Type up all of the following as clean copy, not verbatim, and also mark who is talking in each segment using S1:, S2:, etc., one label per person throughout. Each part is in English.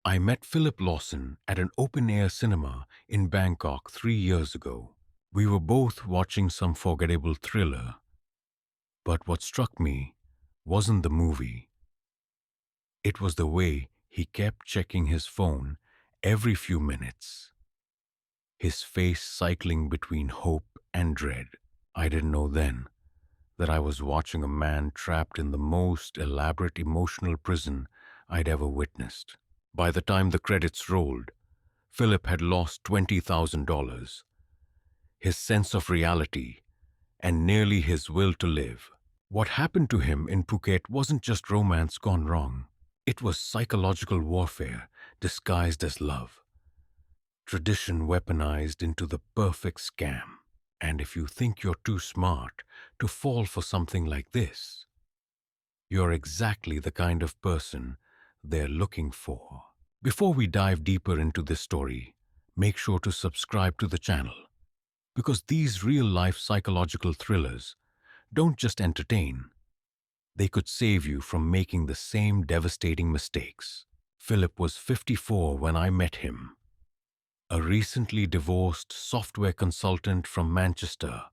S1: I met Philip Lawson at an open-air cinema in Bangkok 3 years ago. We were both watching some forgettable thriller, but what struck me wasn't the movie. It was the way he kept checking his phone every few minutes, his face cycling between hope and dread. I didn't know then that I was watching a man trapped in the most elaborate emotional prison I'd ever witnessed. By the time the credits rolled, Philip had lost $20,000, his sense of reality, and nearly his will to live. What happened to him in Phuket wasn't just romance gone wrong. It was psychological warfare disguised as love, tradition weaponized into the perfect scam. And if you think you're too smart to fall for something like this, you're exactly the kind of person they're looking for. Before we dive deeper into this story, make sure to subscribe to the channel, because these real-life psychological thrillers don't just entertain, they could save you from making the same devastating mistakes. Philip was 54 when I met him, a recently divorced software consultant from Manchester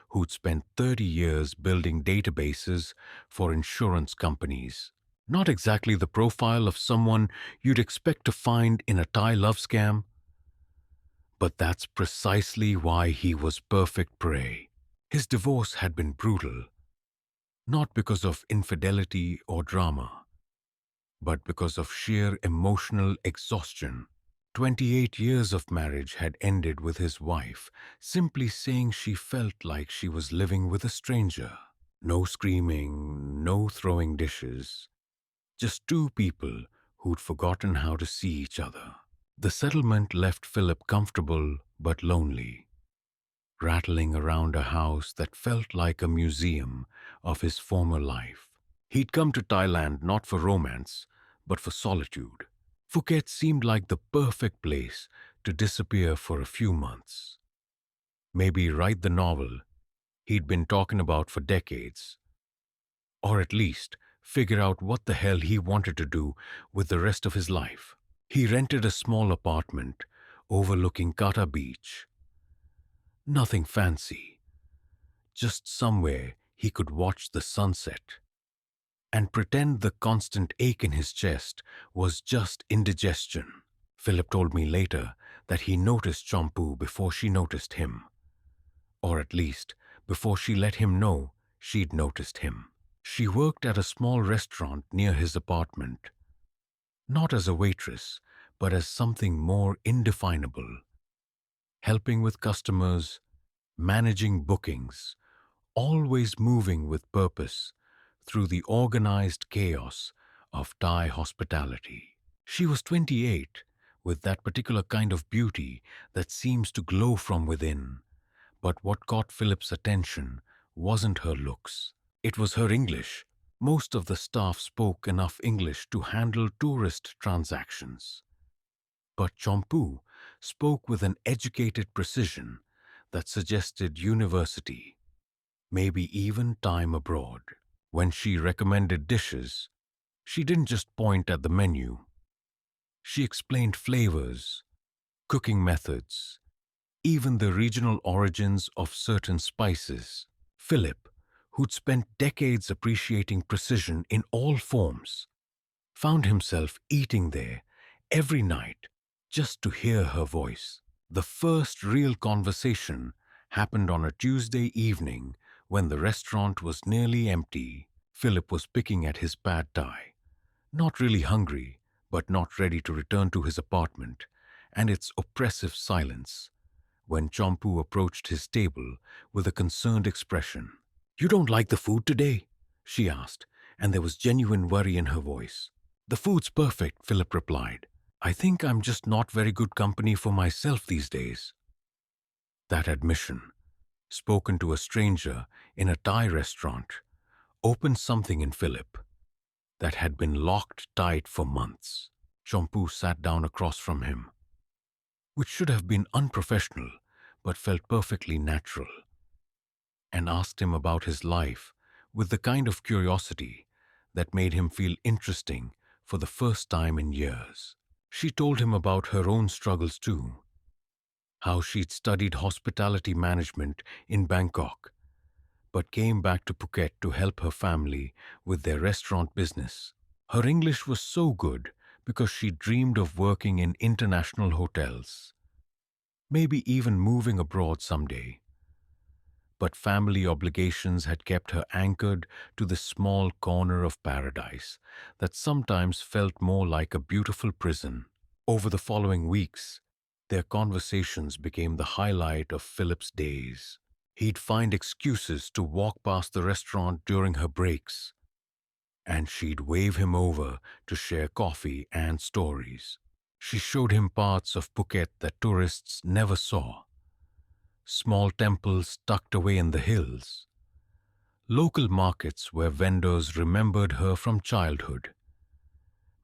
S1: who'd spent 30 years building databases for insurance companies. Not exactly the profile of someone you'd expect to find in a Thai love scam, but that's precisely why he was perfect prey. His divorce had been brutal, not because of infidelity or drama, but because of sheer emotional exhaustion. 28 years of marriage had ended with his wife simply saying she felt like she was living with a stranger. No screaming, no throwing dishes, just two people who'd forgotten how to see each other. The settlement left Philip comfortable but lonely, rattling around a house that felt like a museum of his former life. He'd come to Thailand not for romance, but for solitude. Phuket seemed like the perfect place to disappear for a few months. Maybe write the novel he'd been talking about for decades, or at least figure out what the hell he wanted to do with the rest of his life. He rented a small apartment overlooking Kata Beach. Nothing fancy, just somewhere he could watch the sunset and pretend the constant ache in his chest was just indigestion. Philip told me later that he noticed Chompoo before she noticed him, or at least before she let him know she'd noticed him. She worked at a small restaurant near his apartment, not as a waitress, but as something more indefinable, helping with customers, managing bookings, always moving with purpose through the organized chaos of Thai hospitality. She was 28, with that particular kind of beauty that seems to glow from within. But what caught Philip's attention wasn't her looks. It was her English. Most of the staff spoke enough English to handle tourist transactions. But Chompoo spoke with an educated precision that suggested university, maybe even time abroad. When she recommended dishes, she didn't just point at the menu. She explained flavors, cooking methods, even the regional origins of certain spices. Philip, who'd spent decades appreciating precision in all forms, found himself eating there every night just to hear her voice. The first real conversation happened on a Tuesday evening when the restaurant was nearly empty. Philip was picking at his pad thai, not really hungry, but not ready to return to his apartment and its oppressive silence, when Chompoo approached his table with a concerned expression. "You don't like the food today?" she asked, and there was genuine worry in her voice. "The food's perfect," Philip replied. "I think I'm just not very good company for myself these days." That admission, spoken to a stranger in a Thai restaurant, opened something in Philip that had been locked tight for months. Chompoo sat down across from him, which should have been unprofessional but felt perfectly natural, and asked him about his life with the kind of curiosity that made him feel interesting for the first time in years. She told him about her own struggles too, how she'd studied hospitality management in Bangkok, but came back to Phuket to help her family with their restaurant business. Her English was so good because she dreamed of working in international hotels, maybe even moving abroad someday. But family obligations had kept her anchored to this small corner of paradise that sometimes felt more like a beautiful prison. Over the following weeks, their conversations became the highlight of Philip's days. He'd find excuses to walk past the restaurant during her breaks, and she'd wave him over to share coffee and stories. She showed him parts of Phuket that tourists never saw: small temples tucked away in the hills, local markets where vendors remembered her from childhood,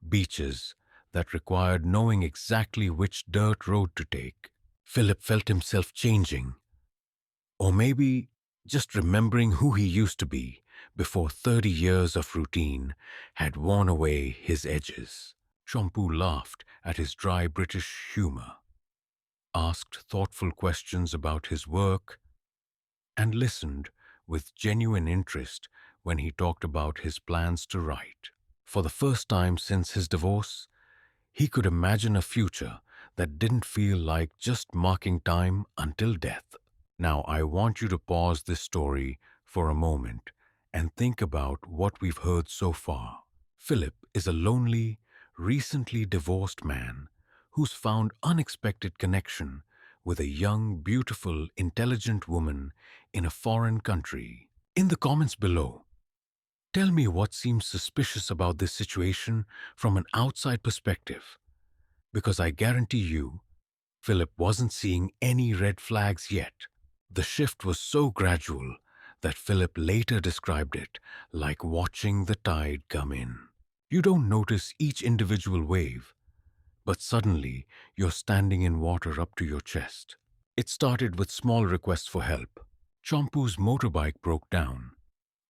S1: beaches that required knowing exactly which dirt road to take. Philip felt himself changing, or maybe just remembering who he used to be before 30 years of routine had worn away his edges. Chompoo laughed at his dry British humor, asked thoughtful questions about his work, and listened with genuine interest when he talked about his plans to write. For the first time since his divorce, he could imagine a future that didn't feel like just marking time until death. Now, I want you to pause this story for a moment and think about what we've heard so far. Philip is a lonely, recently divorced man who's found unexpected connection with a young, beautiful, intelligent woman in a foreign country. In the comments below, tell me what seems suspicious about this situation from an outside perspective, because I guarantee you, Philip wasn't seeing any red flags yet. The shift was so gradual that Philip later described it like watching the tide come in. You don't notice each individual wave, but suddenly you're standing in water up to your chest. It started with small requests for help. Chompoo's motorbike broke down,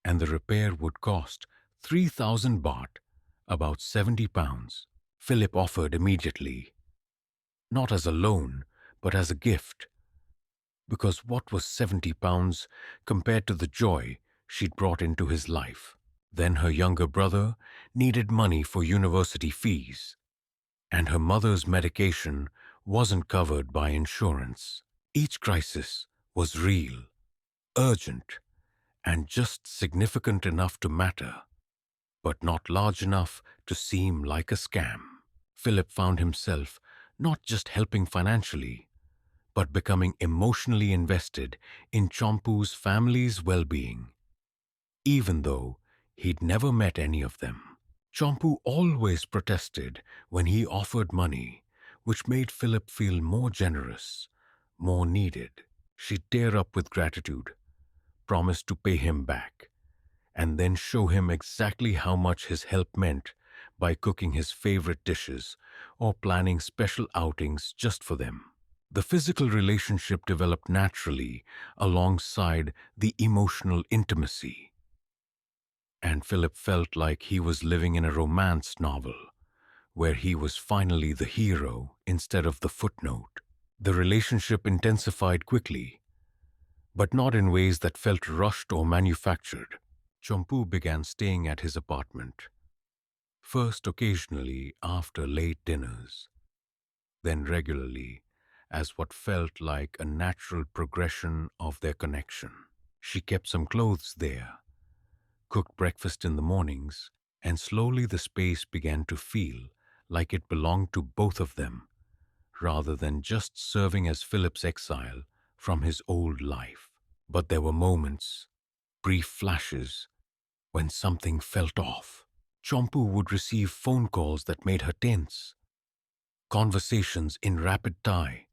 S1: and the repair would cost 3,000 baht, about 70 pounds. Philip offered immediately, not as a loan, but as a gift, because what was 70 pounds compared to the joy she'd brought into his life? Then her younger brother needed money for university fees, and her mother's medication wasn't covered by insurance. Each crisis was real, urgent, and just significant enough to matter, but not large enough to seem like a scam. Philip found himself not just helping financially, but becoming emotionally invested in Chompoo's family's well-being, even though he'd never met any of them. Chompoo always protested when he offered money, which made Philip feel more generous, more needed. She'd tear up with gratitude, promise to pay him back, and then show him exactly how much his help meant by cooking his favorite dishes or planning special outings just for them. The physical relationship developed naturally alongside the emotional intimacy, and Philip felt like he was living in a romance novel where he was finally the hero instead of the footnote. The relationship intensified quickly, but not in ways that felt rushed or manufactured. Chompoo began staying at his apartment, first occasionally after late dinners, then regularly, as what felt like a natural progression of their connection. She kept some clothes there, cooked breakfast in the mornings, and slowly the space began to feel like it belonged to both of them, rather than just serving as Philip's exile from his old life. But there were moments, brief flashes, when something felt off. Chompoo would receive phone calls that made her tense, conversations in rapid tie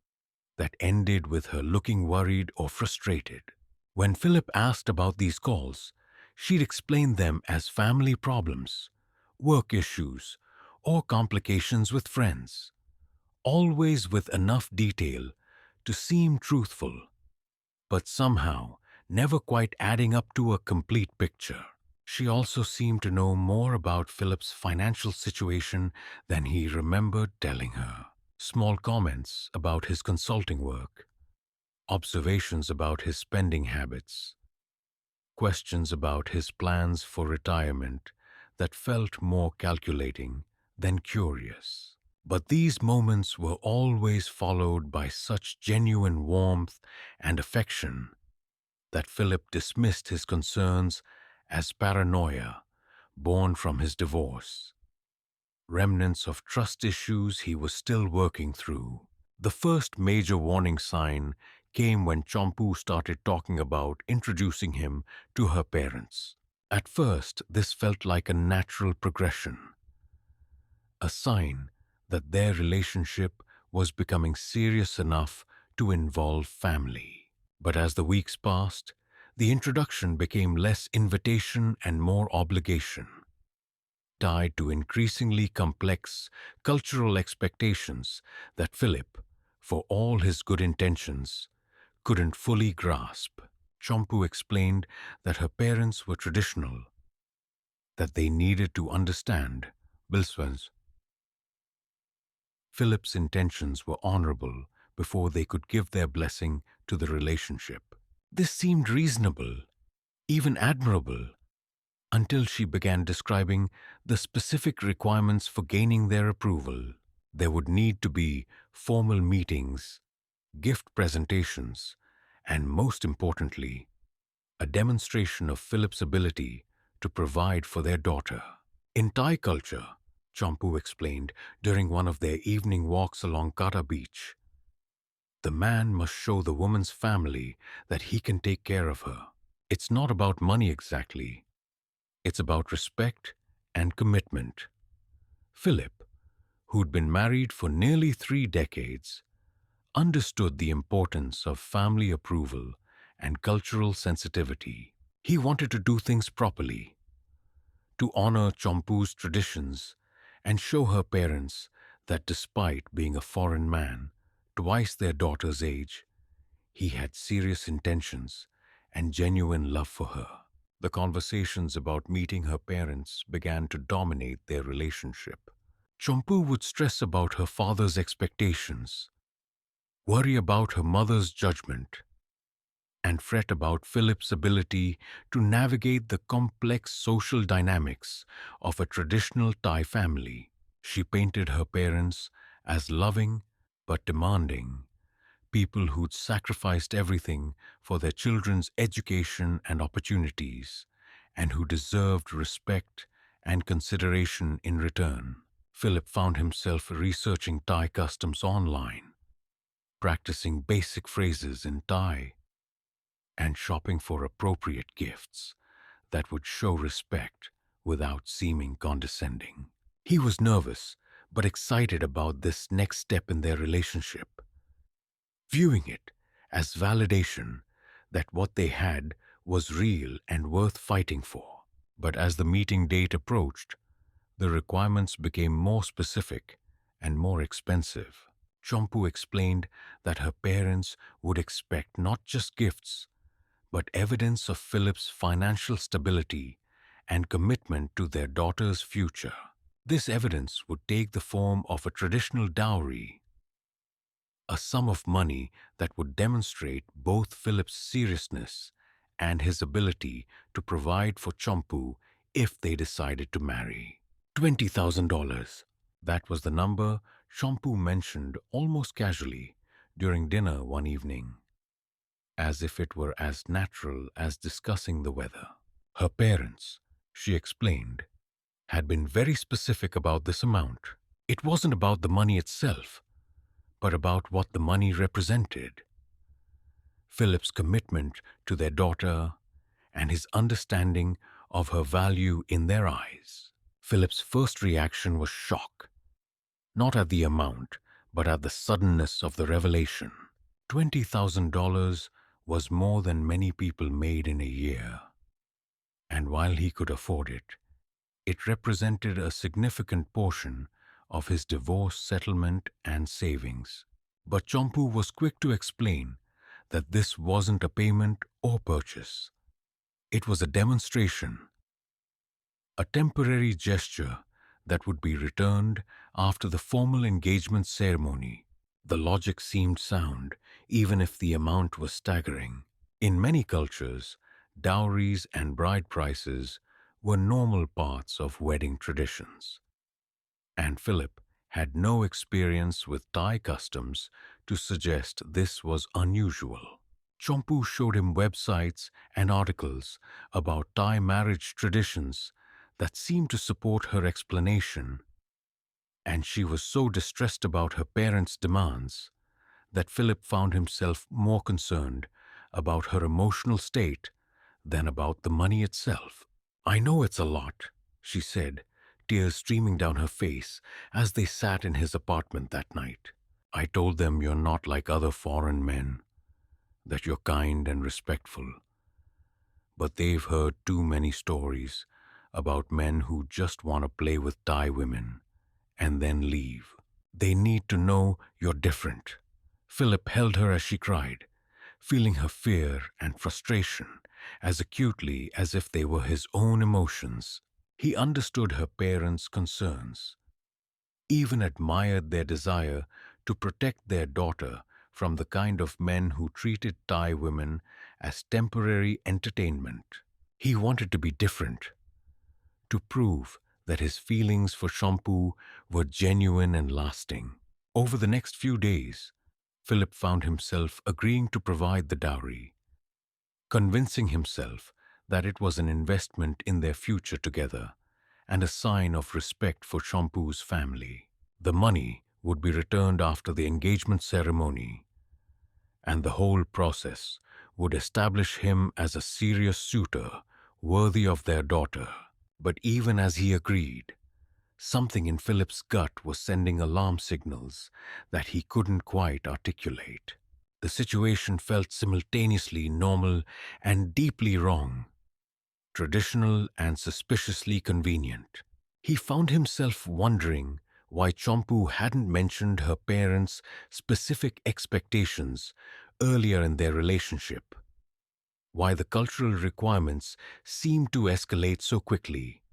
S1: that ended with her looking worried or frustrated. When Philip asked about these calls, she'd explain them as family problems, work issues, or complications with friends, always with enough detail to seem truthful, but somehow never quite adding up to a complete picture. She also seemed to know more about Philip's financial situation than he remembered telling her. Small comments about his consulting work, observations about his spending habits, questions about his plans for retirement that felt more calculating than curious. But these moments were always followed by such genuine warmth and affection that Philip dismissed his concerns as paranoia born from his divorce, remnants of trust issues he was still working through. The first major warning sign came when Chompoo started talking about introducing him to her parents. At first, this felt like a natural progression, a sign that their relationship was becoming serious enough to involve family. But as the weeks passed, the introduction became less invitation and more obligation, tied to increasingly complex cultural expectations that Philip, for all his good intentions, couldn't fully grasp. Chompoo explained that her parents were traditional, that they needed to understand Bilswan's. Philip's intentions were honorable before they could give their blessing to the relationship. This seemed reasonable, even admirable, until she began describing the specific requirements for gaining their approval. There would need to be formal meetings, gift presentations, and most importantly, a demonstration of Philip's ability to provide for their daughter. In Thai culture, Chompoo explained during one of their evening walks along Kata Beach, the man must show the woman's family that he can take care of her. It's not about money exactly. It's about respect and commitment. Philip, who'd been married for nearly 3 decades, understood the importance of family approval and cultural sensitivity. He wanted to do things properly, to honor Chompoo's traditions and show her parents that despite being a foreign man, twice their daughter's age, he had serious intentions and genuine love for her. The conversations about meeting her parents began to dominate their relationship. Chompoo would stress about her father's expectations, worry about her mother's judgment, and fret about Philip's ability to navigate the complex social dynamics of a traditional Thai family. She painted her parents as loving but demanding, people who'd sacrificed everything for their children's education and opportunities, and who deserved respect and consideration in return. Philip found himself researching Thai customs online, practicing basic phrases in Thai, and shopping for appropriate gifts that would show respect without seeming condescending. He was nervous, but excited about this next step in their relationship, viewing it as validation that what they had was real and worth fighting for. But as the meeting date approached, the requirements became more specific and more expensive. Chompoo explained that her parents would expect not just gifts, but evidence of Philip's financial stability and commitment to their daughter's future. This evidence would take the form of a traditional dowry, a sum of money that would demonstrate both Philip's seriousness and his ability to provide for Chompoo if they decided to marry. $20,000. That was the number Chompoo mentioned almost casually during dinner one evening, as if it were as natural as discussing the weather. Her parents, she explained, had been very specific about this amount. It wasn't about the money itself, but about what the money represented. Philip's commitment to their daughter and his understanding of her value in their eyes. Philip's first reaction was shock, not at the amount, but at the suddenness of the revelation. $20,000 was more than many people made in a year, and while he could afford it, it represented a significant portion of his divorce settlement and savings. But Chompoo was quick to explain that this wasn't a payment or purchase. It was a demonstration a temporary gesture that would be returned after the formal engagement ceremony. The logic seemed sound, even if the amount was staggering. In many cultures, dowries and bride prices were normal parts of wedding traditions, and Philip had no experience with Thai customs to suggest this was unusual. Chompoo showed him websites and articles about Thai marriage traditions that seemed to support her explanation, and she was so distressed about her parents' demands that Philip found himself more concerned about her emotional state than about the money itself. "I know it's a lot," she said, tears streaming down her face as they sat in his apartment that night. "I told them you're not like other foreign men, that you're kind and respectful, but they've heard too many stories about men who just want to play with Thai women and then leave. They need to know you're different." Philip held her as she cried, feeling her fear and frustration as acutely as if they were his own emotions. He understood her parents' concerns, even admired their desire to protect their daughter from the kind of men who treated Thai women as temporary entertainment. He wanted to be different, to prove that his feelings for Chompoo were genuine and lasting. Over the next few days, Philip found himself agreeing to provide the dowry, convincing himself that it was an investment in their future together and a sign of respect for Chompoo's family. The money would be returned after the engagement ceremony, and the whole process would establish him as a serious suitor worthy of their daughter. But even as he agreed, something in Philip's gut was sending alarm signals that he couldn't quite articulate. The situation felt simultaneously normal and deeply wrong, traditional and suspiciously convenient. He found himself wondering why Chompoo hadn't mentioned her parents' specific expectations earlier in their relationship, why the cultural requirements seemed to escalate so quickly,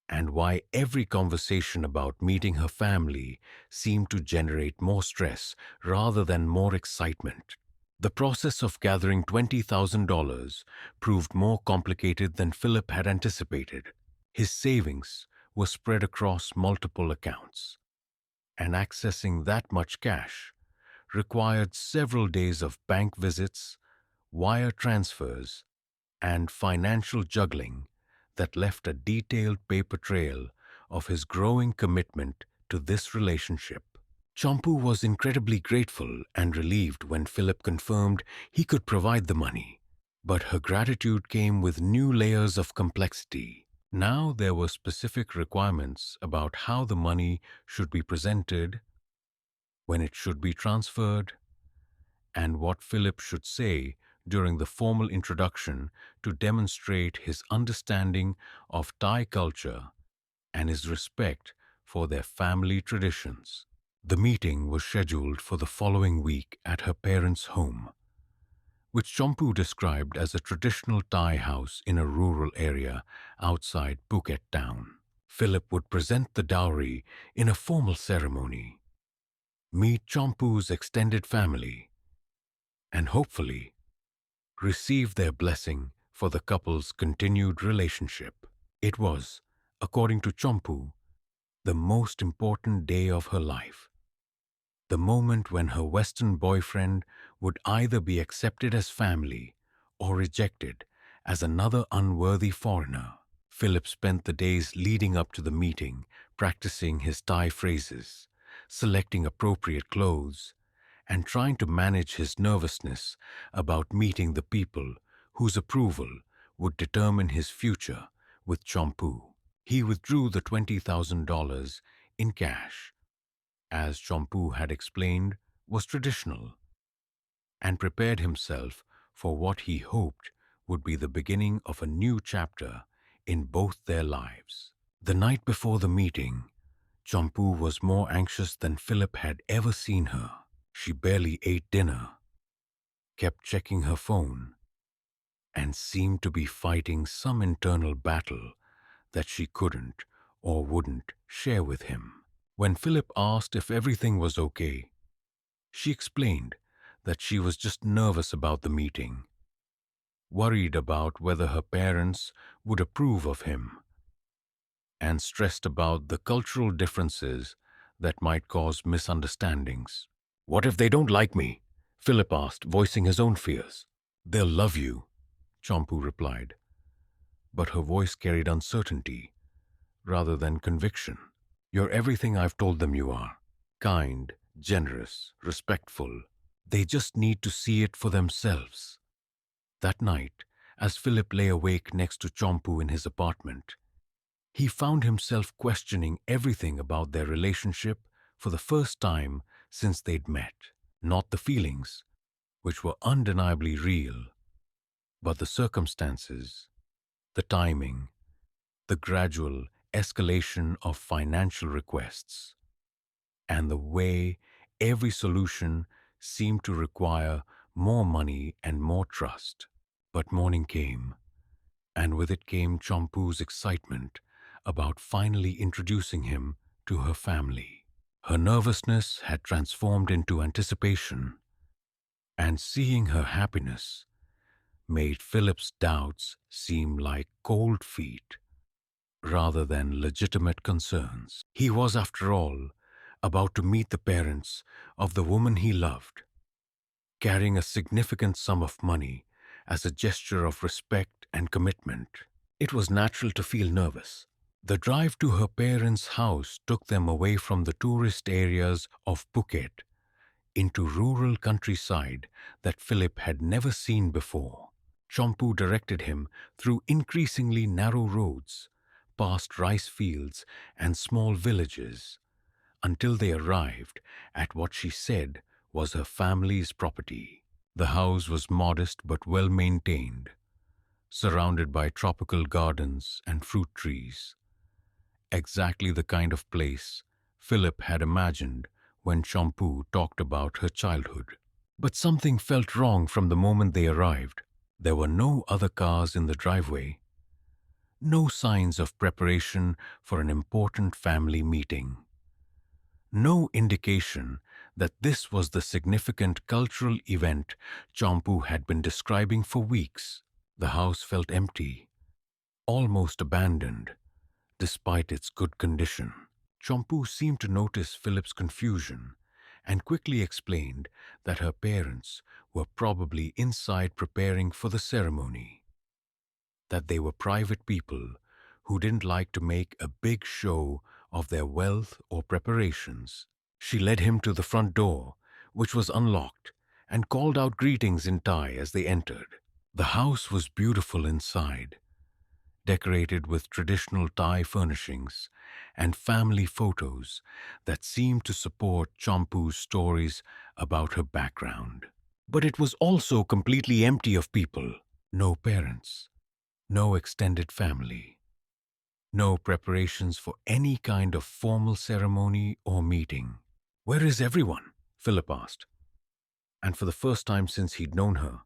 S1: and why every conversation about meeting her family seemed to generate more stress rather than more excitement. The process of gathering $20,000 proved more complicated than Philip had anticipated. His savings were spread across multiple accounts, and accessing that much cash required several days of bank visits, wire transfers, and financial juggling that left a detailed paper trail of his growing commitment to this relationship. Chompoo was incredibly grateful and relieved when Philip confirmed he could provide the money, but her gratitude came with new layers of complexity. Now there were specific requirements about how the money should be presented, when it should be transferred, and what Philip should say during the formal introduction to demonstrate his understanding of Thai culture and his respect for their family traditions. The meeting was scheduled for the following week at her parents' home, which Chompoo described as a traditional Thai house in a rural area outside Phuket town. Philip would present the dowry in a formal ceremony, meet Chompoo's extended family, and hopefully receive their blessing for the couple's continued relationship. It was, according to Chompoo, the most important day of her life, the moment when her Western boyfriend would either be accepted as family or rejected as another unworthy foreigner. Philip spent the days leading up to the meeting practicing his Thai phrases, selecting appropriate clothes, and trying to manage his nervousness about meeting the people whose approval would determine his future with Chompoo. He withdrew the $20,000 in cash, as Chompoo had explained was traditional, and prepared himself for what he hoped would be the beginning of a new chapter in both their lives. The night before the meeting, Chompoo was more anxious than Philip had ever seen her. She barely ate dinner, kept checking her phone, and seemed to be fighting some internal battle that she couldn't or wouldn't share with him. When Philip asked if everything was okay, she explained that she was just nervous about the meeting, worried about whether her parents would approve of him, and stressed about the cultural differences that might cause misunderstandings. "What if they don't like me?" Philip asked, voicing his own fears. "They'll love you," Chompoo replied, but her voice carried uncertainty rather than conviction. "You're everything I've told them you are. Kind, generous, respectful. They just need to see it for themselves." That night, as Philip lay awake next to Chompoo in his apartment, he found himself questioning everything about their relationship for the first time since they'd met. Not the feelings, which were undeniably real, but the circumstances, the timing, the gradual escalation of financial requests, and the way every solution seemed to require more money and more trust. But morning came, and with it came Chompoo's excitement about finally introducing him to her family. Her nervousness had transformed into anticipation, and seeing her happiness made Philip's doubts seem like cold feet rather than legitimate concerns. He was, after all, about to meet the parents of the woman he loved, carrying a significant sum of money as a gesture of respect and commitment. It was natural to feel nervous. The drive to her parents' house took them away from the tourist areas of Phuket into rural countryside that Philip had never seen before. Chompoo directed him through increasingly narrow roads, past rice fields and small villages, until they arrived at what she said was her family's property. The house was modest but well maintained, surrounded by tropical gardens and fruit trees. Exactly the kind of place Philip had imagined when Chompoo talked about her childhood. But something felt wrong from the moment they arrived. There were no other cars in the driveway, no signs of preparation for an important family meeting, no indication that this was the significant cultural event Chompoo had been describing for weeks. The house felt empty, almost abandoned, despite its good condition. Chompoo seemed to notice Philip's confusion and quickly explained that her parents were probably inside preparing for the ceremony, that they were private people who didn't like to make a big show of their wealth or preparations. She led him to the front door, which was unlocked, and called out greetings in Thai as they entered. The house was beautiful inside, decorated with traditional Thai furnishings and family photos that seemed to support Chompoo's stories about her background. But it was also completely empty of people. No parents, no extended family, no preparations for any kind of formal ceremony or meeting. "Where is everyone?" Philip asked. And for the first time since he'd known her,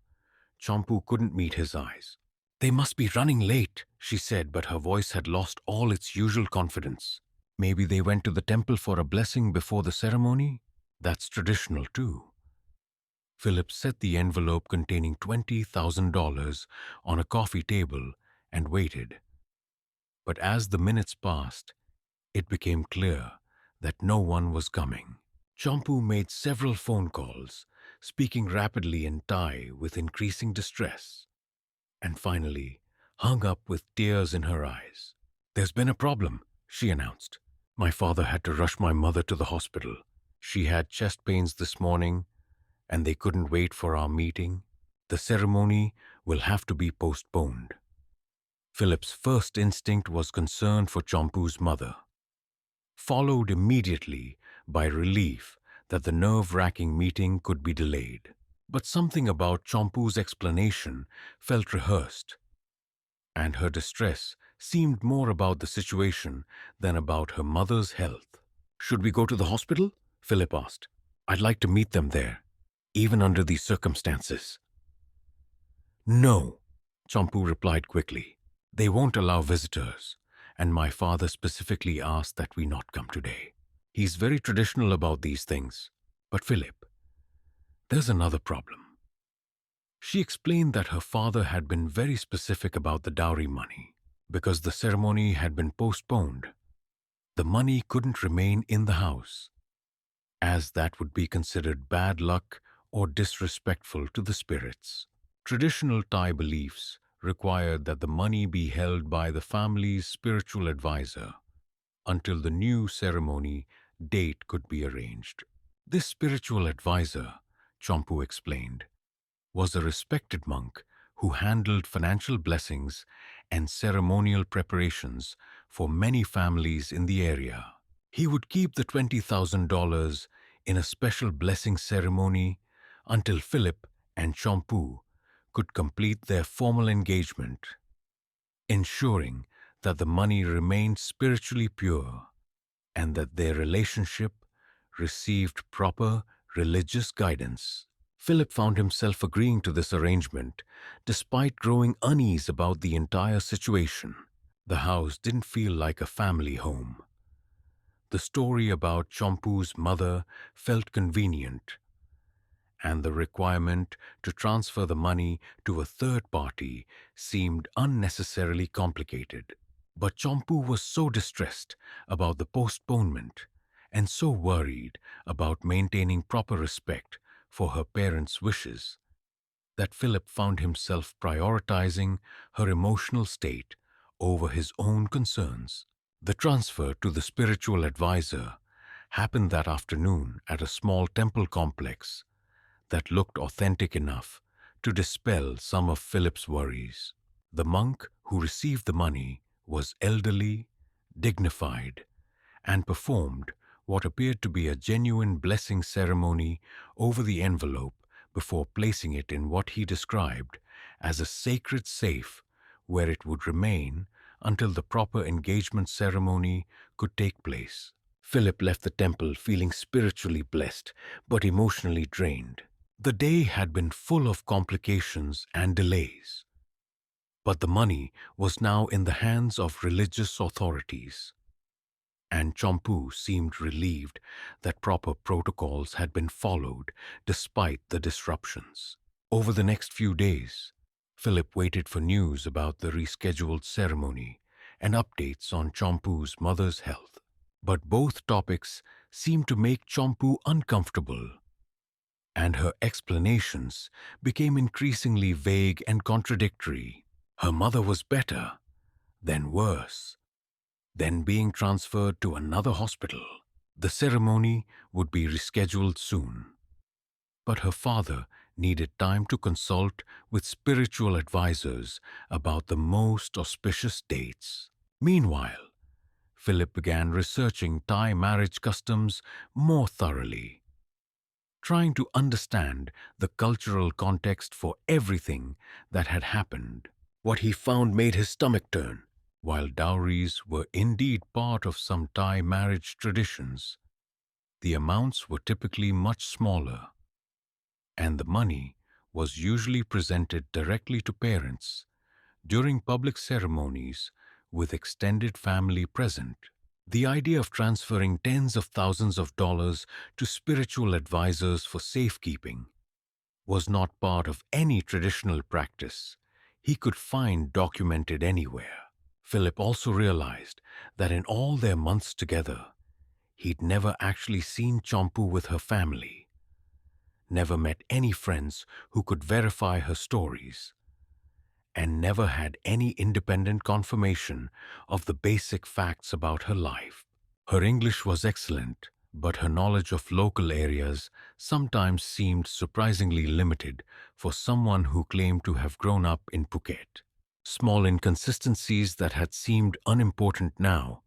S1: Chompoo couldn't meet his eyes. "They must be running late," she said, but her voice had lost all its usual confidence. "Maybe they went to the temple for a blessing before the ceremony? That's traditional too." Philip set the envelope containing $20,000 on a coffee table and waited. But as the minutes passed, it became clear that no one was coming. Chompoo made several phone calls, speaking rapidly in Thai with increasing distress, and finally hung up with tears in her eyes. "There's been a problem," she announced. "My father had to rush my mother to the hospital. She had chest pains this morning, and they couldn't wait for our meeting. The ceremony will have to be postponed." Philip's first instinct was concern for Chompoo's mother, followed immediately by relief that the nerve-wracking meeting could be delayed. But something about Chompoo's explanation felt rehearsed, and her distress seemed more about the situation than about her mother's health. "Should we go to the hospital?" Philip asked. "I'd like to meet them there, even under these circumstances." "No," Chompoo replied quickly. "They won't allow visitors, and my father specifically asked that we not come today. He's very traditional about these things. But Philip, there's another problem. She explained that her father had been very specific about the dowry money. Because the ceremony had been postponed, the money couldn't remain in the house, as that would be considered bad luck or disrespectful to the spirits. Traditional Thai beliefs required that the money be held by the family's spiritual advisor until the new ceremony date could be arranged. This spiritual advisor, Chompoo explained, was a respected monk who handled financial blessings and ceremonial preparations for many families in the area. He would keep the $20,000 in a special blessing ceremony until Philip and Chompoo could complete their formal engagement, ensuring that the money remained spiritually pure and that their relationship received proper religious guidance. Philip found himself agreeing to this arrangement despite growing unease about the entire situation. The house didn't feel like a family home. The story about Chompoo's mother felt convenient, and the requirement to transfer the money to a third party seemed unnecessarily complicated. But Chompoo was so distressed about the postponement and so worried about maintaining proper respect for her parents' wishes that Philip found himself prioritizing her emotional state over his own concerns. The transfer to the spiritual advisor happened that afternoon at a small temple complex that looked authentic enough to dispel some of Philip's worries. The monk who received the money was elderly, dignified, and performed what appeared to be a genuine blessing ceremony over the envelope before placing it in what he described as a sacred safe where it would remain until the proper engagement ceremony could take place. Philip left the temple feeling spiritually blessed but emotionally drained. The day had been full of complications and delays, but the money was now in the hands of religious authorities, and Chompoo seemed relieved that proper protocols had been followed despite the disruptions. Over the next few days, Philip waited for news about the rescheduled ceremony and updates on Chompoo's mother's health. But both topics seemed to make Chompoo uncomfortable, and her explanations became increasingly vague and contradictory. Her mother was better, then worse, then being transferred to another hospital. The ceremony would be rescheduled soon, but her father needed time to consult with spiritual advisors about the most auspicious dates. Meanwhile, Philip began researching Thai marriage customs more thoroughly, trying to understand the cultural context for everything that had happened. What he found made his stomach turn. While dowries were indeed part of some Thai marriage traditions, the amounts were typically much smaller, and the money was usually presented directly to parents during public ceremonies with extended family present. The idea of transferring tens of thousands of dollars to spiritual advisors for safekeeping was not part of any traditional practice he could find documented anywhere. Philip also realized that in all their months together, he'd never actually seen Chompoo with her family, never met any friends who could verify her stories, and never had any independent confirmation of the basic facts about her life. Her English was excellent, but her knowledge of local areas sometimes seemed surprisingly limited for someone who claimed to have grown up in Phuket. Small inconsistencies that had seemed unimportant now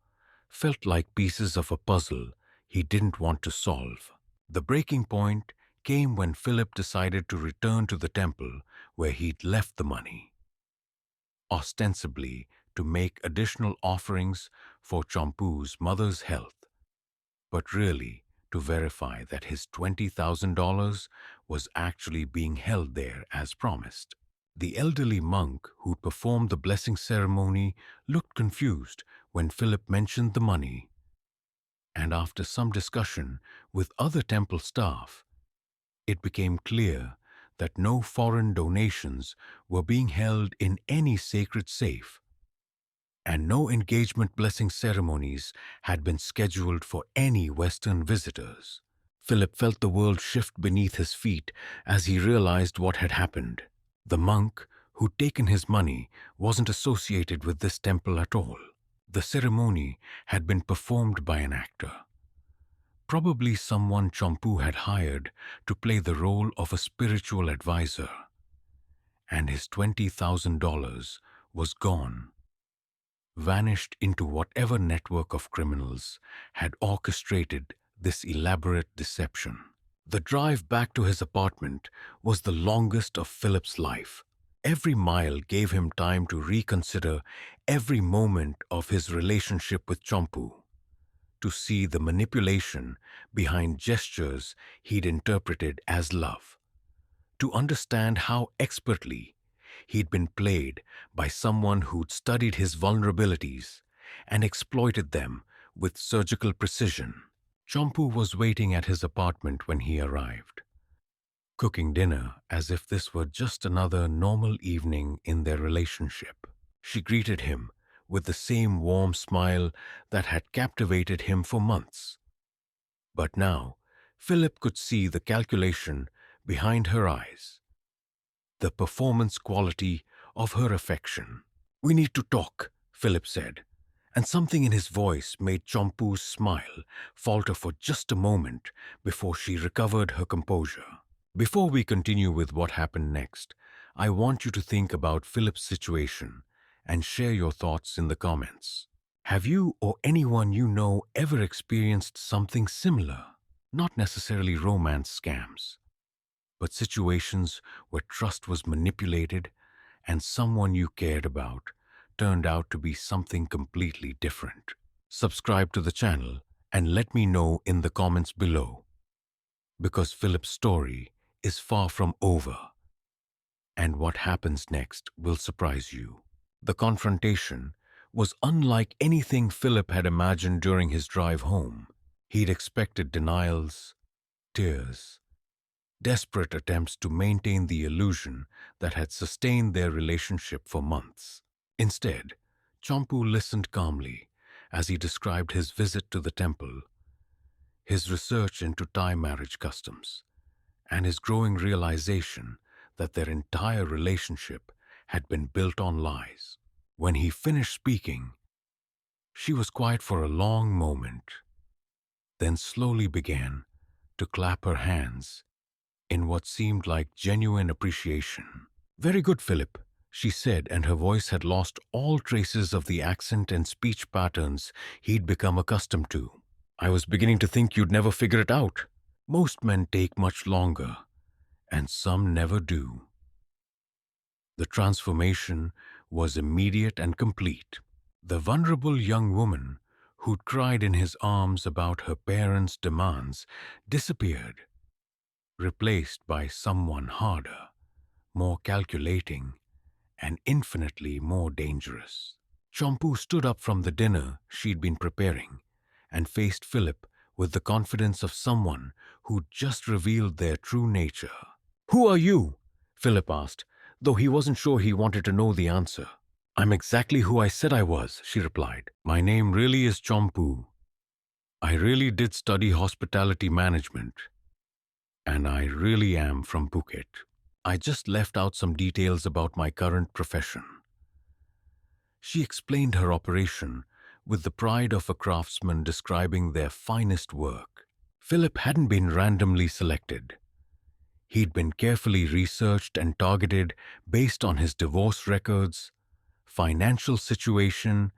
S1: felt like pieces of a puzzle he didn't want to solve. The breaking point came when Philip decided to return to the temple where he'd left the money, ostensibly to make additional offerings for Chompoo's mother's health, but really to verify that his $20,000 was actually being held there as promised. The elderly monk who'd performed the blessing ceremony looked confused when Philip mentioned the money, and after some discussion with other temple staff, it became clear that no foreign donations were being held in any sacred safe, and no engagement blessing ceremonies had been scheduled for any Western visitors. Philip felt the world shift beneath his feet as he realized what had happened. The monk who'd taken his money wasn't associated with this temple at all. The ceremony had been performed by an actor, probably someone Chompoo had hired to play the role of a spiritual advisor, and his $20,000 was gone, vanished into whatever network of criminals had orchestrated this elaborate deception. The drive back to his apartment was the longest of Philip's life. Every mile gave him time to reconsider every moment of his relationship with Chompoo, to see the manipulation behind gestures he'd interpreted as love, to understand how expertly he'd been played by someone who'd studied his vulnerabilities and exploited them with surgical precision. Chompoo was waiting at his apartment when he arrived, cooking dinner as if this were just another normal evening in their relationship. She greeted him with the same warm smile that had captivated him for months. But now, Philip could see the calculation behind her eyes, the performance quality of her affection. "We need to talk," Philip said, and something in his voice made Chompoo's smile falter for just a moment before she recovered her composure. Before we continue with what happened next, I want you to think about Philip's situation and share your thoughts in the comments. Have you or anyone you know ever experienced something similar? Not necessarily romance scams, but situations where trust was manipulated and someone you cared about turned out to be something completely different. Subscribe to the channel and let me know in the comments below, because Philip's story is far from over, and what happens next will surprise you. The confrontation was unlike anything Philip had imagined during his drive home. He'd expected denials, tears, desperate attempts to maintain the illusion that had sustained their relationship for months. Instead, Chompoo listened calmly as he described his visit to the temple, his research into Thai marriage customs, and his growing realization that their entire relationship had been built on lies. When he finished speaking, she was quiet for a long moment, then slowly began to clap her hands in what seemed like genuine appreciation. "Very good, Philip," she said, and her voice had lost all traces of the accent and speech patterns he'd become accustomed to. "I was beginning to think you'd never figure it out. Most men take much longer, and some never do." The transformation was immediate and complete. The vulnerable young woman who'd cried in his arms about her parents' demands disappeared, replaced by someone harder, more calculating, and infinitely more dangerous. Chompoo stood up from the dinner she'd been preparing and faced Philip with the confidence of someone who'd just revealed their true nature. "Who are you?" Philip asked, though he wasn't sure he wanted to know the answer. "I'm exactly who I said I was," she replied. "My name really is Chompoo. I really did study hospitality management, and I really am from Phuket. I just left out some details about my current profession." She explained her operation with the pride of a craftsman describing their finest work. Philip hadn't been randomly selected. He'd been carefully researched and targeted based on his divorce records, financial situation,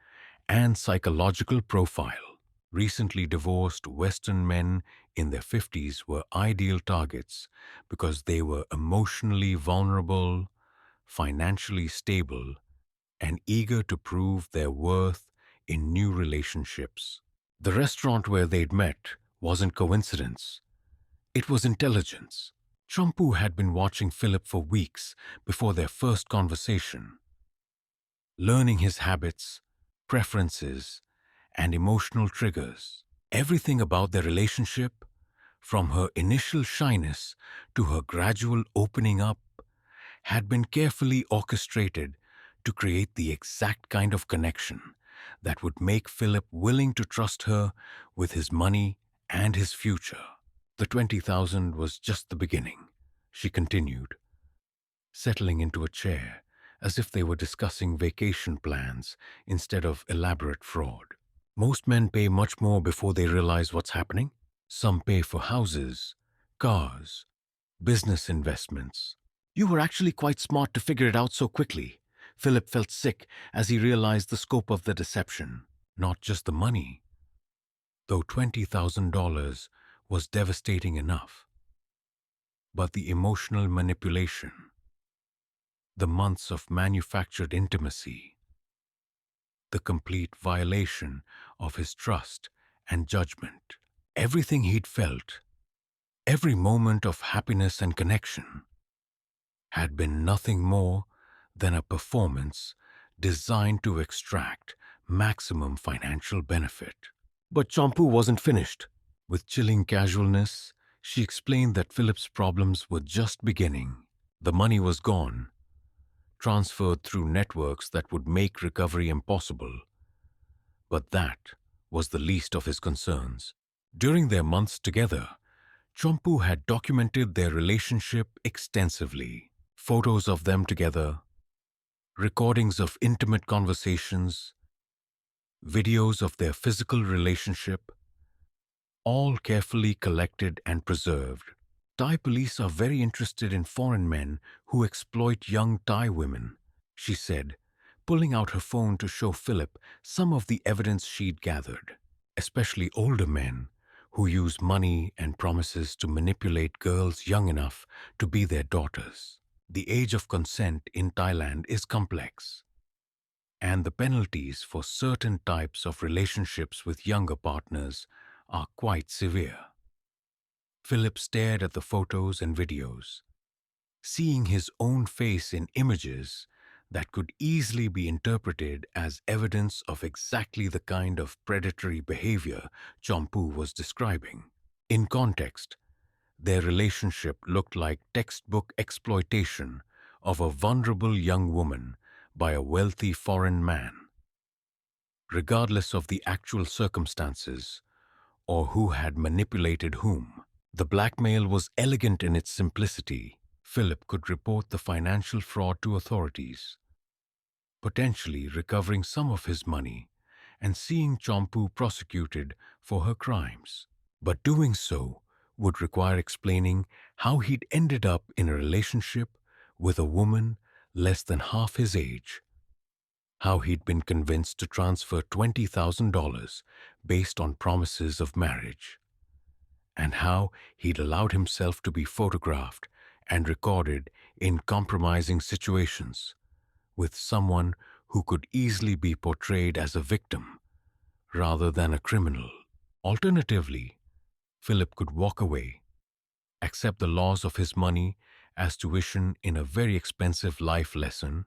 S1: and psychological profile. Recently divorced Western men in their 50s were ideal targets because they were emotionally vulnerable, financially stable, and eager to prove their worth in new relationships. The restaurant where they'd met wasn't coincidence. It was intelligence. Chompoo had been watching Philip for weeks before their first conversation, learning his habits, preferences, and emotional triggers. Everything about their relationship, from her initial shyness to her gradual opening up, had been carefully orchestrated to create the exact kind of connection that would make Philip willing to trust her with his money and his future. The 20,000 was just the beginning, she continued, settling into a chair as if they were discussing vacation plans instead of elaborate fraud. Most men pay much more before they realize what's happening. Some pay for houses, cars, business investments. You were actually quite smart to figure it out so quickly. Philip felt sick as he realized the scope of the deception, not just the money. Though $20,000 was devastating enough, but the emotional manipulation, the months of manufactured intimacy, the complete violation of his trust and judgment, everything he'd felt, every moment of happiness and connection, had been nothing more than a performance designed to extract maximum financial benefit. But Chompoo wasn't finished. With chilling casualness, she explained that Philip's problems were just beginning. The money was gone, transferred through networks that would make recovery impossible. But that was the least of his concerns. During their months together, Chompoo had documented their relationship extensively. Photos of them together, recordings of intimate conversations, videos of their physical relationship, all carefully collected and preserved. Thai police are very interested in foreign men who exploit young Thai women, she said, pulling out her phone to show Philip some of the evidence she'd gathered, especially older men who use money and promises to manipulate girls young enough to be their daughters. The age of consent in Thailand is complex, and the penalties for certain types of relationships with younger partners are quite severe. Philip stared at the photos and videos, seeing his own face in images that could easily be interpreted as evidence of exactly the kind of predatory behavior Chompoo was describing. In context, their relationship looked like textbook exploitation of a vulnerable young woman by a wealthy foreign man. Regardless of the actual circumstances or who had manipulated whom, the blackmail was elegant in its simplicity. Philip could report the financial fraud to authorities, potentially recovering some of his money and seeing Chompoo prosecuted for her crimes. But doing so would require explaining how he'd ended up in a relationship with a woman less than half his age, how he'd been convinced to transfer $20,000 based on promises of marriage, and how he'd allowed himself to be photographed and recorded in compromising situations with someone who could easily be portrayed as a victim rather than a criminal. Alternatively, Philip could walk away, accept the loss of his money as tuition in a very expensive life lesson,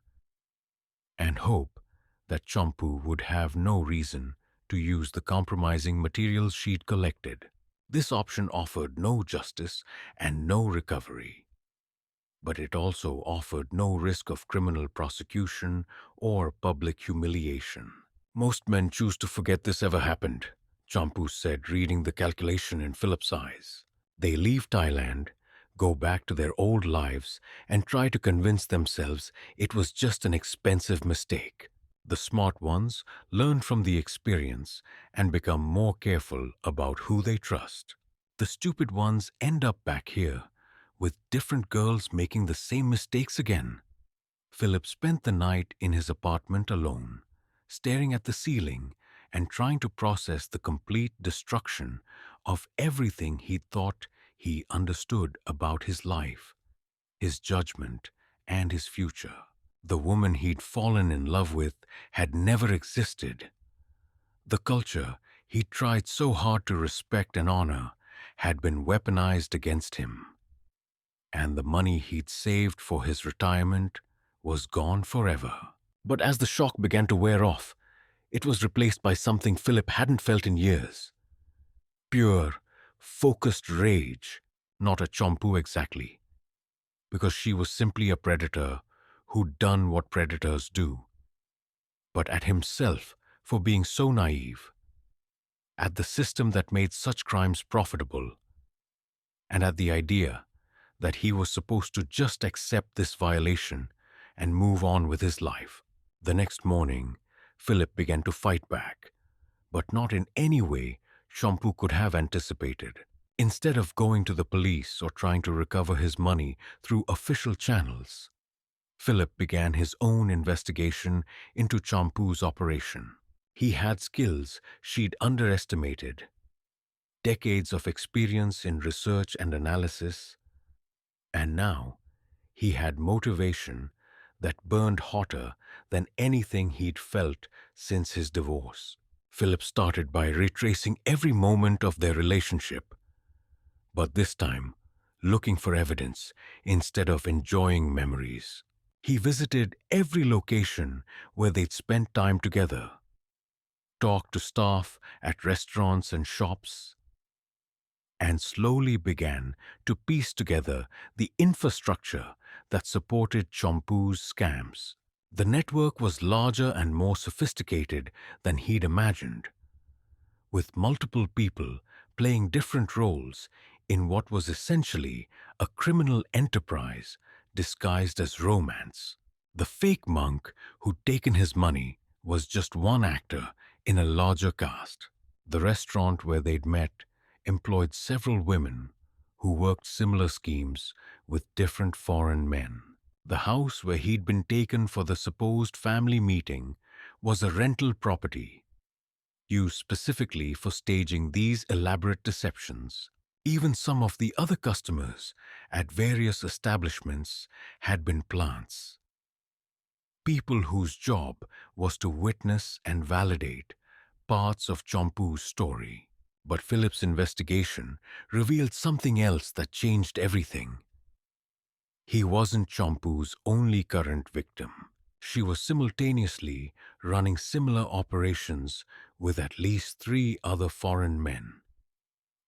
S1: and hope that Chompoo would have no reason to use the compromising materials she'd collected. This option offered no justice and no recovery, but it also offered no risk of criminal prosecution or public humiliation. Most men choose to forget this ever happened, Chompoo said, reading the calculation in Philip's eyes. They leave Thailand, go back to their old lives, and try to convince themselves it was just an expensive mistake. The smart ones learn from the experience and become more careful about who they trust. The stupid ones end up back here, with different girls making the same mistakes again. Philip spent the night in his apartment alone, staring at the ceiling and trying to process the complete destruction of everything he thought he understood about his life, his judgment, and his future. The woman he'd fallen in love with had never existed. The culture he'd tried so hard to respect and honor had been weaponized against him, and the money he'd saved for his retirement was gone forever. But as the shock began to wear off, It was replaced by something Philip hadn't felt in years. Pure, focused rage, not a Chompoo exactly, because she was simply a predator who'd done what predators do, but at himself for being so naive, at the system that made such crimes profitable, and at the idea that he was supposed to just accept this violation and move on with his life. The next morning, Philip began to fight back, but not in any way Chompoo could have anticipated. Instead of going to the police or trying to recover his money through official channels, Philip began his own investigation into Chompoo's operation. He had skills she'd underestimated, decades of experience in research and analysis, and now he had motivation that burned hotter than anything he'd felt since his divorce. Philip started by retracing every moment of their relationship, but this time looking for evidence instead of enjoying memories. He visited every location where they'd spent time together, talked to staff at restaurants and shops, and slowly began to piece together the infrastructure that supported Chompoo's scams. The network was larger and more sophisticated than he'd imagined, with multiple people playing different roles in what was essentially a criminal enterprise disguised as romance. The fake monk who'd taken his money was just one actor in a larger cast. The restaurant where they'd met employed several women who worked similar schemes with different foreign men. The house where he'd been taken for the supposed family meeting was a rental property used specifically for staging these elaborate deceptions. Even some of the other customers at various establishments had been plants, people whose job was to witness and validate parts of Chompoo's story. But Philip's investigation revealed something else that changed everything. He wasn't Chompoo's only current victim. She was simultaneously running similar operations with at least 3 other foreign men,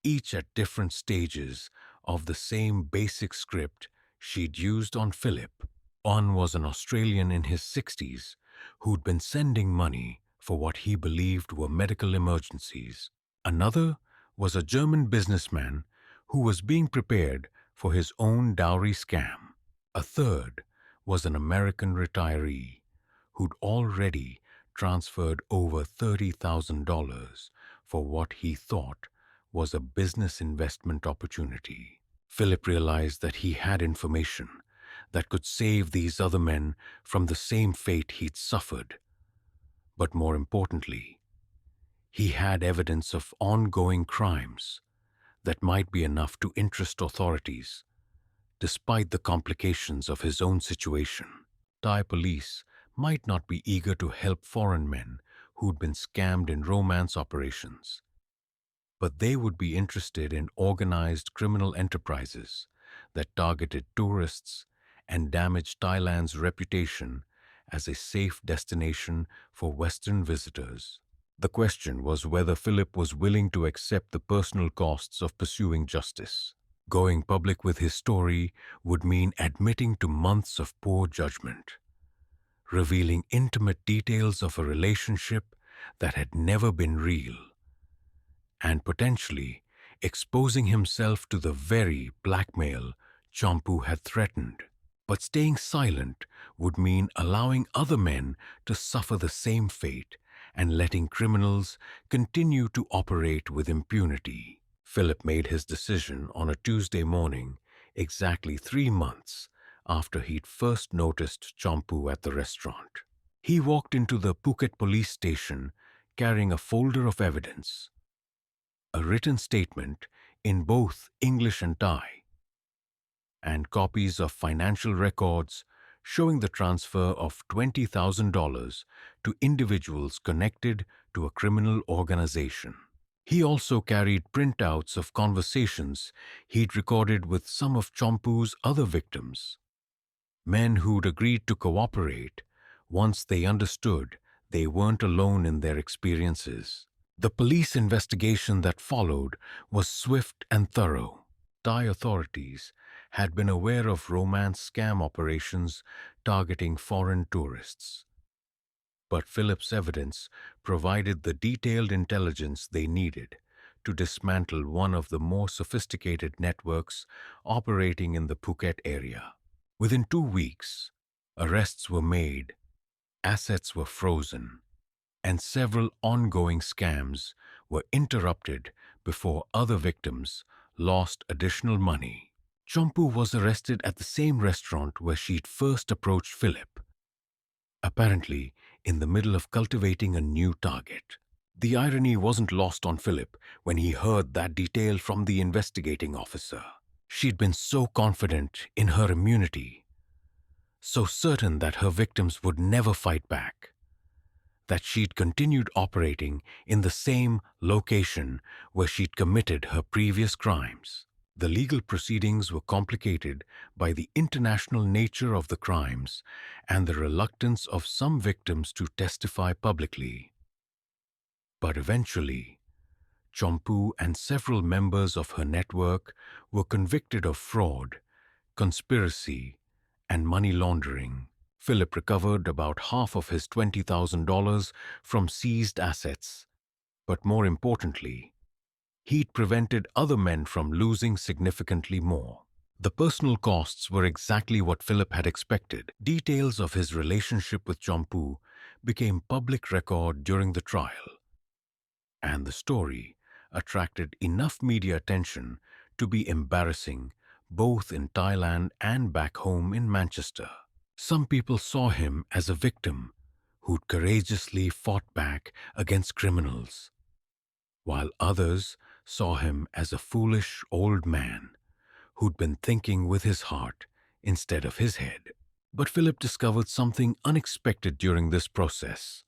S1: each at different stages of the same basic script she'd used on Philip. One was an Australian in his 60s who'd been sending money for what he believed were medical emergencies. Another was a German businessman who was being prepared for his own dowry scam. A third was an American retiree who'd already transferred over $30,000 for what he thought was a business investment opportunity. Philip realized that he had information that could save these other men from the same fate he'd suffered. But more importantly, he had evidence of ongoing crimes that might be enough to interest authorities, despite the complications of his own situation. Thai police might not be eager to help foreign men who'd been scammed in romance operations, but they would be interested in organized criminal enterprises that targeted tourists and damaged Thailand's reputation as a safe destination for Western visitors. The question was whether Philip was willing to accept the personal costs of pursuing justice. Going public with his story would mean admitting to months of poor judgment, revealing intimate details of a relationship that had never been real, and potentially exposing himself to the very blackmail Chompoo had threatened. But staying silent would mean allowing other men to suffer the same fate and letting criminals continue to operate with impunity. Philip made his decision on a Tuesday morning, exactly 3 months after he'd first noticed Chompoo at the restaurant. He walked into the Phuket police station carrying a folder of evidence, a written statement in both English and Thai, and copies of financial records showing the transfer of $20,000 to individuals connected to a criminal organization. He also carried printouts of conversations he'd recorded with some of Chompoo's other victims, men who'd agreed to cooperate once they understood They weren't alone in their experiences. The police investigation that followed was swift and thorough. Thai authorities had been aware of romance scam operations targeting foreign tourists. But Philip's evidence provided the detailed intelligence they needed to dismantle one of the more sophisticated networks operating in the Phuket area. Within 2 weeks, arrests were made, assets were frozen, and several ongoing scams were interrupted before other victims lost additional money. Chompoo was arrested at the same restaurant where she'd first approached Philip, apparently in the middle of cultivating a new target. The irony wasn't lost on Philip when he heard that detail from the investigating officer. She'd been so confident in her immunity, so certain that her victims would never fight back, that she'd continued operating in the same location where she'd committed her previous crimes. The legal proceedings were complicated by the international nature of the crimes and the reluctance of some victims to testify publicly. But eventually, Chompoo and several members of her network were convicted of fraud, conspiracy, and money laundering. Philip recovered about half of his $20,000 from seized assets, but more importantly, he'd prevented other men from losing significantly more. The personal costs were exactly what Philip had expected. Details of his relationship with Chompoo became public record during the trial, and the story attracted enough media attention to be embarrassing both in Thailand and back home in Manchester. Some people saw him as a victim who'd courageously fought back against criminals, while others saw him as a foolish old man who'd been thinking with his heart instead of his head. But Philip discovered something unexpected during this process.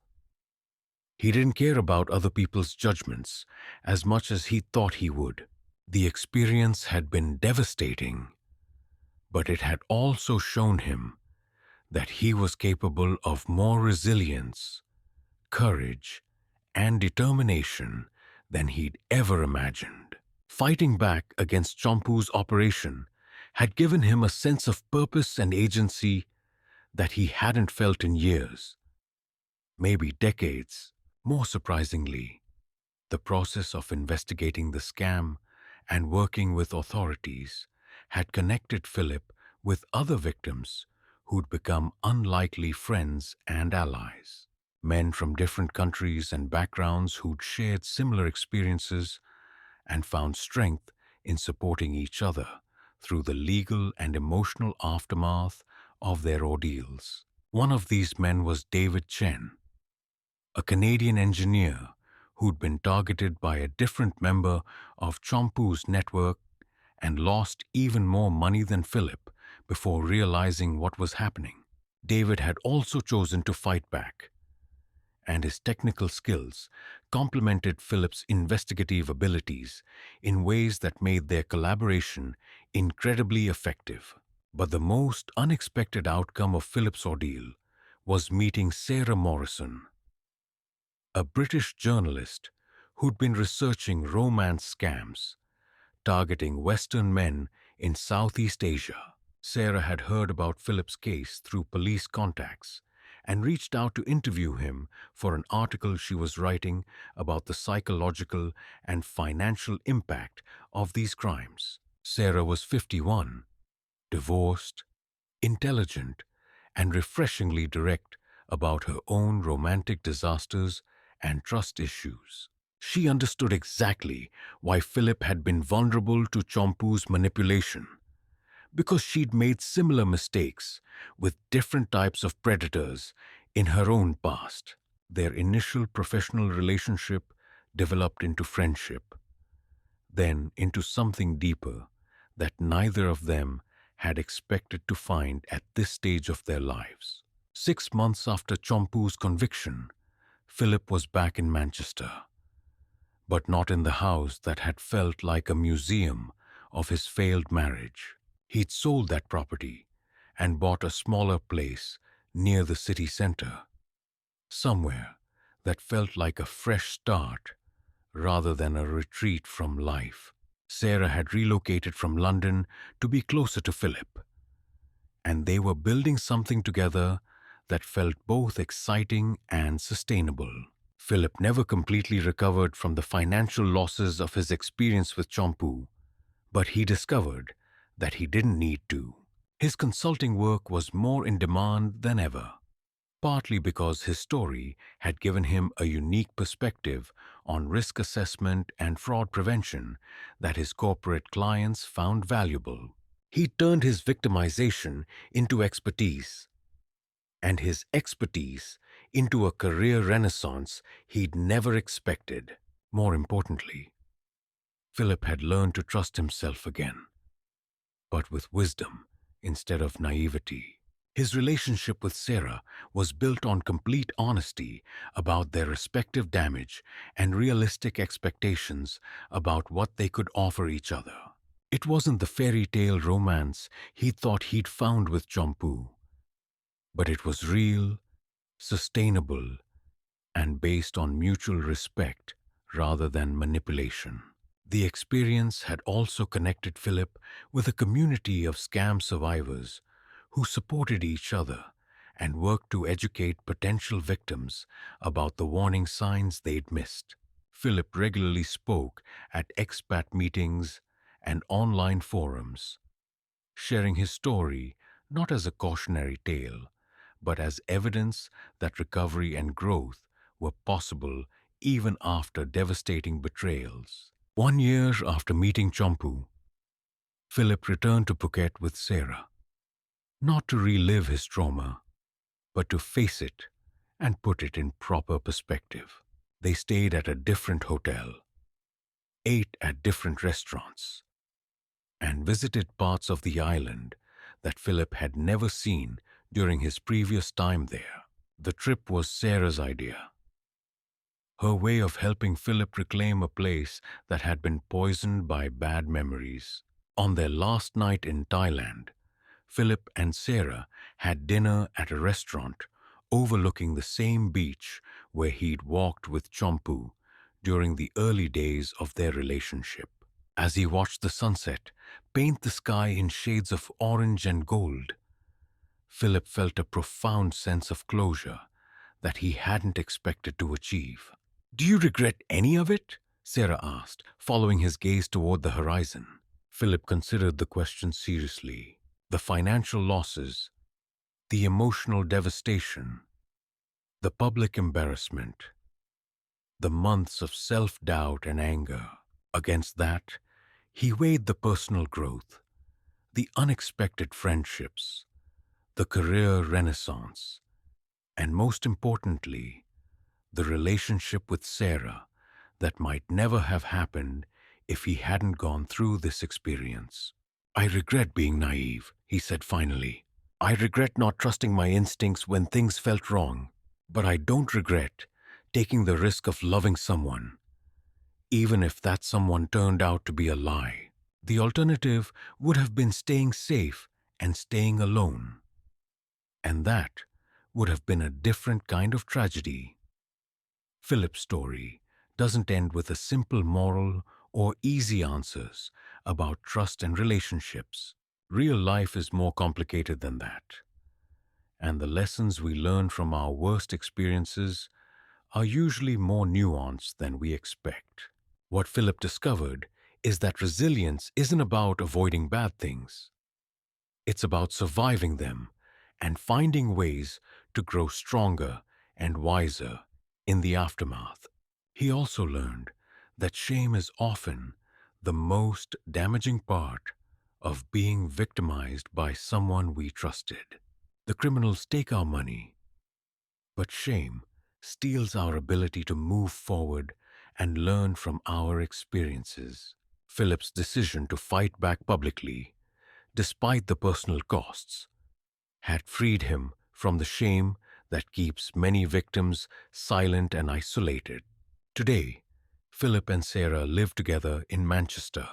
S1: He didn't care about other people's judgments as much as he thought he would. The experience had been devastating, but it had also shown him that he was capable of more resilience, courage, and determination than he'd ever imagined. Fighting back against Chompoo's operation had given him a sense of purpose and agency that he hadn't felt in years, maybe decades. More surprisingly, the process of investigating the scam and working with authorities had connected Philip with other victims who'd become unlikely friends and allies. Men from different countries and backgrounds who'd shared similar experiences and found strength in supporting each other through the legal and emotional aftermath of their ordeals. One of these men was David Chen, a Canadian engineer who'd been targeted by a different member of Chompoo's network and lost even more money than Philip before realizing what was happening. David had also chosen to fight back, and his technical skills complemented Philip's investigative abilities in ways that made their collaboration incredibly effective. But the most unexpected outcome of Philip's ordeal was meeting Sarah Morrison, a British journalist who'd been researching romance scams targeting Western men in Southeast Asia. Sarah had heard about Philip's case through police contacts and reached out to interview him for an article she was writing about the psychological and financial impact of these crimes. Sarah was 51, divorced, intelligent, and refreshingly direct about her own romantic disasters and trust issues. She understood exactly why Philip had been vulnerable to Chompoo's manipulation, because she'd made similar mistakes with different types of predators in her own past. Their initial professional relationship developed into friendship, then into something deeper that neither of them had expected to find at this stage of their lives. 6 months after Chompoo's conviction, Philip was back in Manchester, but not in the house that had felt like a museum of his failed marriage. He'd sold that property and bought a smaller place near the city center. somewhere that felt like a fresh start rather than a retreat from life. Sarah had relocated from London to be closer to Philip, and they were building something together that felt both exciting and sustainable. Philip never completely recovered from the financial losses of his experience with Chompoo, but he discovered that he didn't need to. His consulting work was more in demand than ever, partly because his story had given him a unique perspective on risk assessment and fraud prevention that his corporate clients found valuable. He turned his victimization into expertise, and his expertise into a career renaissance he'd never expected. More importantly, Philip had learned to trust himself again, but with wisdom instead of naivety. His relationship with Sarah was built on complete honesty about their respective damage and realistic expectations about what they could offer each other. It wasn't the fairy tale romance he thought he'd found with Chompoo, but it was real, sustainable, and based on mutual respect rather than manipulation. The experience had also connected Philip with a community of scam survivors who supported each other and worked to educate potential victims about the warning signs they'd missed. Philip regularly spoke at expat meetings and online forums, sharing his story not as a cautionary tale, but as evidence that recovery and growth were possible even after devastating betrayals. 1 year after meeting Chompoo, Philip returned to Phuket with Sarah, not to relive his trauma, but to face it and put it in proper perspective. They stayed at a different hotel, ate at different restaurants, and visited parts of the island that Philip had never seen during his previous time there. The trip was Sarah's idea, her way of helping Philip reclaim a place that had been poisoned by bad memories. On their last night in Thailand, Philip and Sarah had dinner at a restaurant overlooking the same beach where he'd walked with Chompoo during the early days of their relationship. As he watched the sunset paint the sky in shades of orange and gold, Philip felt a profound sense of closure that he hadn't expected to achieve. "Do you regret any of it?" Sarah asked, following his gaze toward the horizon. Philip considered the question seriously. The financial losses, the emotional devastation, the public embarrassment, the months of self-doubt and anger. Against that, he weighed the personal growth, the unexpected friendships, the career renaissance, and most importantly, the relationship with Sarah that might never have happened if he hadn't gone through this experience. "I regret being naive," he said finally. "I regret not trusting my instincts when things felt wrong, but I don't regret taking the risk of loving someone, even if that someone turned out to be a lie. The alternative would have been staying safe and staying alone, and that would have been a different kind of tragedy." Philip's story doesn't end with a simple moral or easy answers about trust and relationships. Real life is more complicated than that, and the lessons we learn from our worst experiences are usually more nuanced than we expect. What Philip discovered is that resilience isn't about avoiding bad things. It's about surviving them and finding ways to grow stronger and wiser in the aftermath. He also learned that shame is often the most damaging part of being victimized by someone we trusted. The criminals take our money, but shame steals our ability to move forward and learn from our experiences. Philip's decision to fight back publicly, despite the personal costs, had freed him from the shame that keeps many victims silent and isolated. Today, Philip and Sarah live together in Manchester,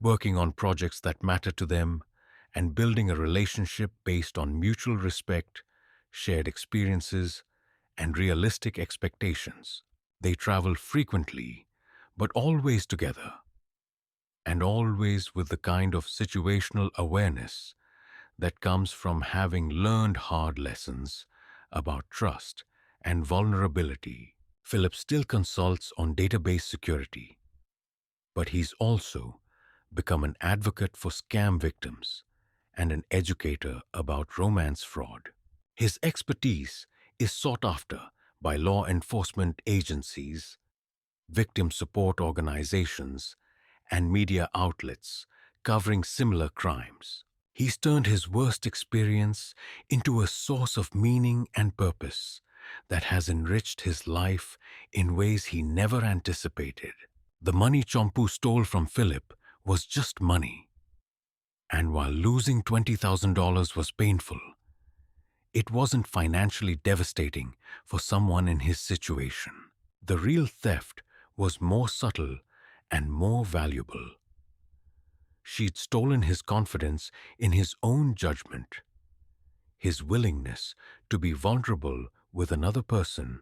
S1: working on projects that matter to them and building a relationship based on mutual respect, shared experiences, and realistic expectations. They travel frequently, but always together, and always with the kind of situational awareness that comes from having learned hard lessons about trust and vulnerability. Philip still consults on database security, but he's also become an advocate for scam victims and an educator about romance fraud. His expertise is sought after by law enforcement agencies, victim support organizations, and media outlets covering similar crimes. He's turned his worst experience into a source of meaning and purpose that has enriched his life in ways he never anticipated. The money Chompoo stole from Philip was just money, and while losing $20,000 was painful, it wasn't financially devastating for someone in his situation. The real theft was more subtle and more valuable. She'd stolen his confidence in his own judgment, his willingness to be vulnerable with another person,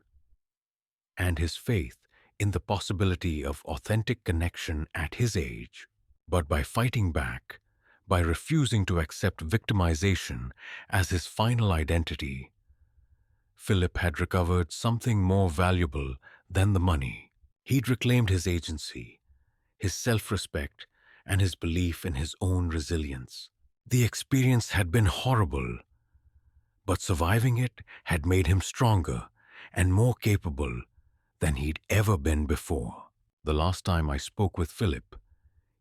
S1: and his faith in the possibility of authentic connection at his age. But by fighting back, by refusing to accept victimization as his final identity, Philip had recovered something more valuable than the money. He'd reclaimed his agency, his self-respect, and his belief in his own resilience. The experience had been horrible, but surviving it had made him stronger and more capable than he'd ever been before. The last time I spoke with Philip,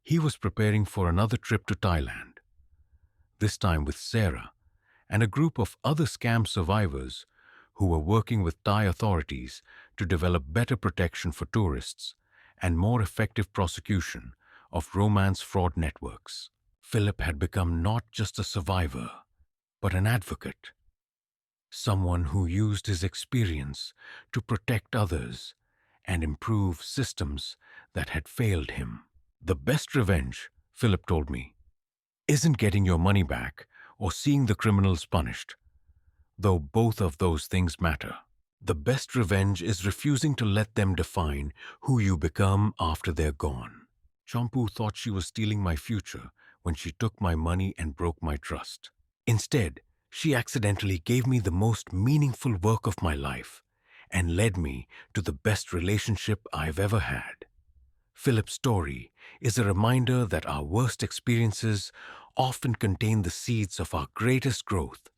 S1: he was preparing for another trip to Thailand, this time with Sarah and a group of other scam survivors who were working with Thai authorities to develop better protection for tourists and more effective prosecution of romance fraud networks. Philip had become not just a survivor, but an advocate, someone who used his experience to protect others and improve systems that had failed him. The best revenge, Philip told me, isn't getting your money back or seeing the criminals punished, though both of those things matter. The best revenge is refusing to let them define who you become after they're gone. Chompoo thought she was stealing my future when she took my money and broke my trust. Instead, she accidentally gave me the most meaningful work of my life and led me to the best relationship I've ever had. Philip's story is a reminder that our worst experiences often contain the seeds of our greatest growth,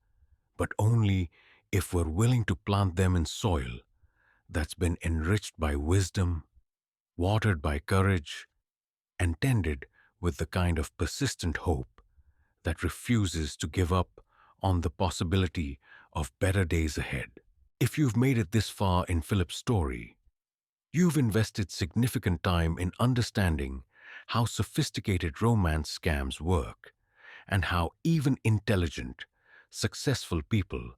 S1: but only if we're willing to plant them in soil that's been enriched by wisdom, watered by courage, and tended with the kind of persistent hope that refuses to give up on the possibility of better days ahead. If you've made it this far in Philip's story, you've invested significant time in understanding how sophisticated romance scams work and how even intelligent, successful people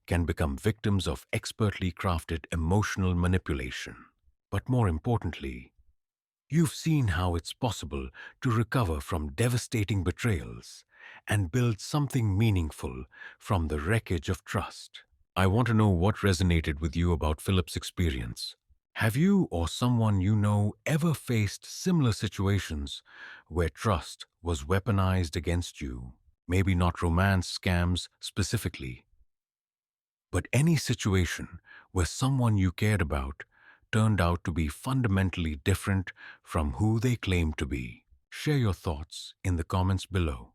S1: can become victims of expertly crafted emotional manipulation. But more importantly, you've seen how it's possible to recover from devastating betrayals and build something meaningful from the wreckage of trust. I want to know what resonated with you about Philip's experience. Have you or someone you know ever faced similar situations where trust was weaponized against you? Maybe not romance scams specifically, but any situation where someone you cared about turned out to be fundamentally different from who they claimed to be. Share your thoughts in the comments below,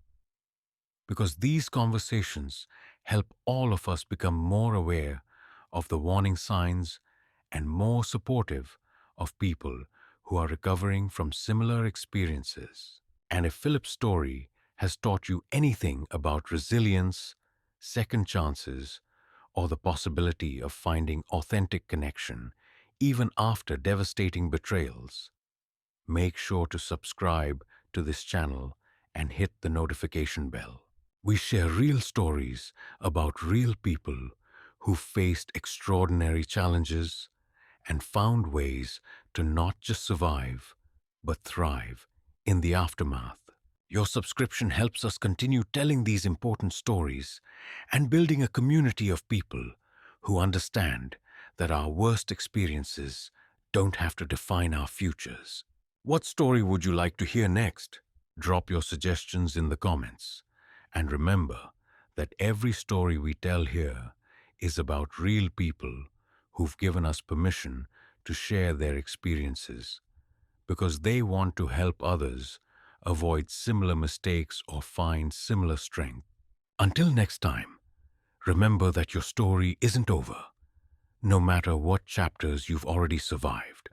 S1: because these conversations help all of us become more aware of the warning signs and more supportive of people who are recovering from similar experiences. And if Philip's story has taught you anything about resilience, second chances, or the possibility of finding authentic connection even after devastating betrayals, make sure to subscribe to this channel and hit the notification bell. We share real stories about real people who faced extraordinary challenges and found ways to not just survive, but thrive in the aftermath. Your subscription helps us continue telling these important stories and building a community of people who understand that our worst experiences don't have to define our futures. What story would you like to hear next? Drop your suggestions in the comments. And remember that every story we tell here is about real people who've given us permission to share their experiences because they want to help others avoid similar mistakes or find similar strength. Until next time, remember that your story isn't over, no matter what chapters you've already survived.